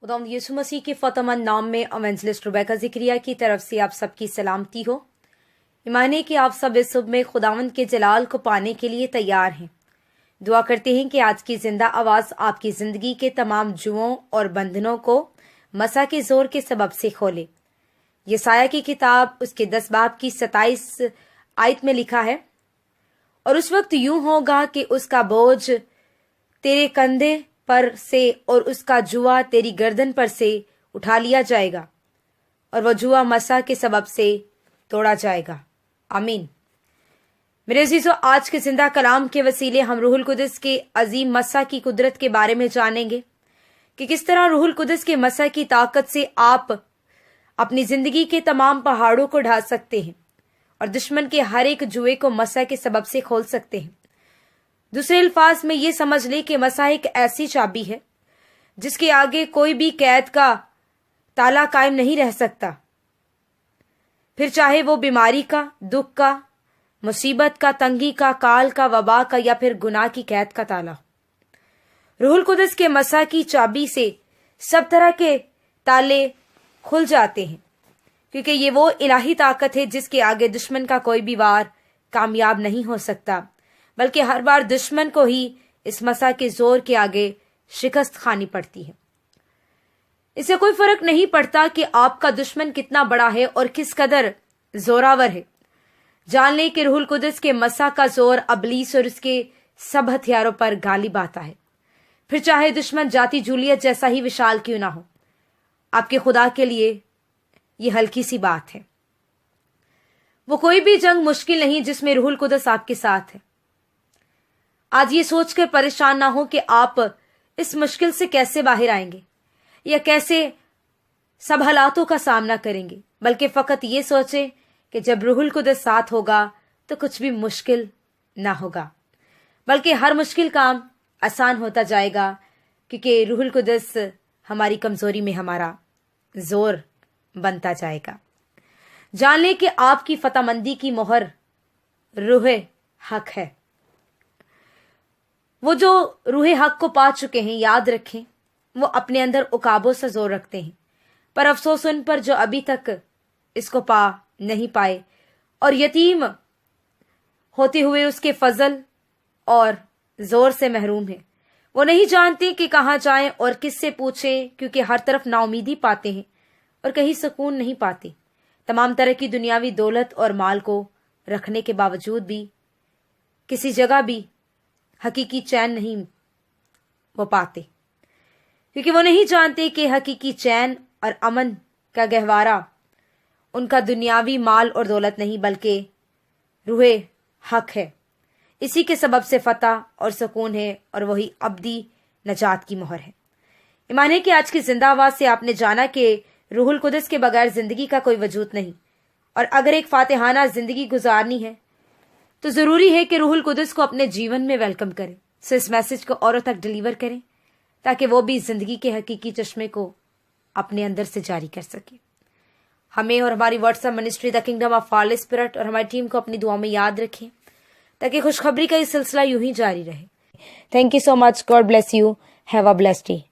खुदावंद यीशु मसीह के फतमंद नाम में एवेंजलिस्ट रुबैका ज़िक्रिया की तरफ से आप सबकी सलामती हो। ईमान है कि आप सब इस सुबह में खुदावंद के जलाल को पाने के लिए तैयार हैं। दुआ करते हैं कि आज की जिंदा आवाज़ आपकी ज़िंदगी के तमाम जुओं और बंधनों को मसा के जोर के सबब से खोले। यसाया की किताब उसके 10 बाब की 27 आयत में लिखा है, और उस वक्त यूं होगा कि उसका बोझ तेरे कंधे पर से और उसका जुआ तेरी गर्दन पर से उठा लिया जाएगा और वह जुआ मसा के सबब से तोड़ा जाएगा। आमीन। मेरे अजीजों, आज के जिंदा कलाम के वसीले हम रूहुल कुदस के अजीम मसा की कुदरत के बारे में जानेंगे कि किस तरह रूहुल कुदस के मसा की ताकत से आप अपनी जिंदगी के तमाम पहाड़ों को ढा सकते हैं और दुश्मन के हर एक जुए को मसा के सबब से खोल सकते हैं। दूसरे अल्फाज में ये समझ ले कि मसा एक ऐसी चाबी है जिसके आगे कोई भी कैद का ताला कायम नहीं रह सकता, फिर चाहे वो बीमारी का, दुख का, मुसीबत का, तंगी का, काल का, वबा का या फिर गुनाह की कैद का ताला। रूहुल कुदस के मसा की चाबी से सब तरह के ताले खुल जाते हैं, क्योंकि ये वो इलाही ताकत है जिसके आगे दुश्मन का कोई भी वार कामयाब नहीं हो सकता, बल्कि हर बार दुश्मन को ही इस मसा के जोर के आगे शिकस्त खानी पड़ती है। इससे कोई फर्क नहीं पड़ता कि आपका दुश्मन कितना बड़ा है और किस कदर जोरावर है। जान लें कि रूहुल कुदस के मसा का जोर अबलीस और उसके सब हथियारों पर गालिब आता है, फिर चाहे दुश्मन जाति जूलियत जैसा ही विशाल क्यों ना हो। आपके खुदा के लिए ये हल्की सी बात है। वो कोई भी जंग मुश्किल नहीं जिसमें रूहुल कुदस आपके साथ है। आज ये सोचकर परेशान ना हो कि आप इस मुश्किल से कैसे बाहर आएंगे या कैसे सब हालातों का सामना करेंगे, बल्कि फकत ये सोचें कि जब रूहुल कुदस साथ होगा तो कुछ भी मुश्किल ना होगा, बल्कि हर मुश्किल काम आसान होता जाएगा, क्योंकि रूहुल कुदस हमारी कमजोरी में हमारा जोर बनता जाएगा। जान लें कि आपकी फतहमंदी की मोहर रूहे हक है। वो जो रूहे हक को पा चुके हैं, याद रखें, वो अपने अंदर उकाबों से जोर रखते हैं, पर अफसोस उन पर जो अभी तक इसको पा नहीं पाए और यतीम होते हुए उसके फजल और जोर से महरूम है। वो नहीं जानते कि कहाँ जाएं और किससे पूछें, क्योंकि हर तरफ नाउमीदी पाते हैं और कहीं सुकून नहीं पाते। तमाम तरह की दुनियावी दौलत और माल को रखने के बावजूद भी किसी जगह भी हकीकी चैन नहीं वो पाते, क्योंकि वो नहीं जानते कि हकीकी चैन और अमन का गहवारा उनका दुनियावी माल और दौलत नहीं, बल्कि रूहे हक है। इसी के सबब से फतह और सुकून है और वही अब्दी नजात की मोहर है। ईमान है कि आज की जिंदा आवाज से आपने जाना कि रूहुल कुदस के बगैर जिंदगी का कोई वजूद नहीं, और अगर एक फातिहाना जिंदगी गुजारनी है तो जरूरी है कि रूहुल कुदस को अपने जीवन में वेलकम करें। सो इस मैसेज को औरों तक डिलीवर करें ताकि वो भी जिंदगी के हकीकी चश्मे को अपने अंदर से जारी कर सके। हमें और हमारी WhatsApp ministry the kingdom of Holi spirit और हमारी टीम को अपनी दुआ में याद रखें ताकि खुशखबरी का ये सिलसिला यूं ही जारी रहे। Thank you so much. God bless you. Have a blessed day.